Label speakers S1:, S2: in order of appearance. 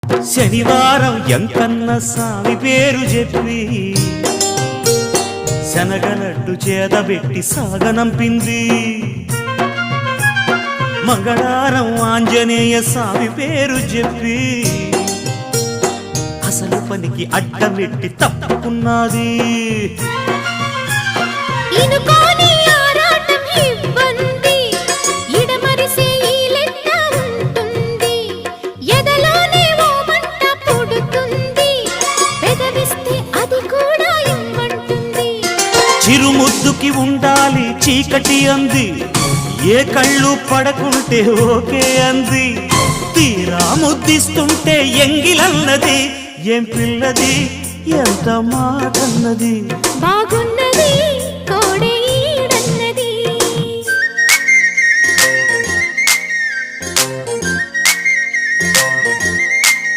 S1: శనివారం ఎంకన్న సామి పేరు చెప్పి శనగలడ్డు చేదబెట్టి సాగనంపింది. మంగళవారం ఆంజనేయ స్వామి పేరు చెప్పి అసలు పనికి అడ్డమెట్టి తప్పుకున్నది. చిరుముద్దుకి ఉండాలి చీకటి అంది, ఏ కళ్ళు పడకుంటే ఓకే అంది. తీరా ముద్దిస్తుంటే ఎంగిలన్నది, ఏం పిల్లది ఎంత మాటన్నది.
S2: బాగున్న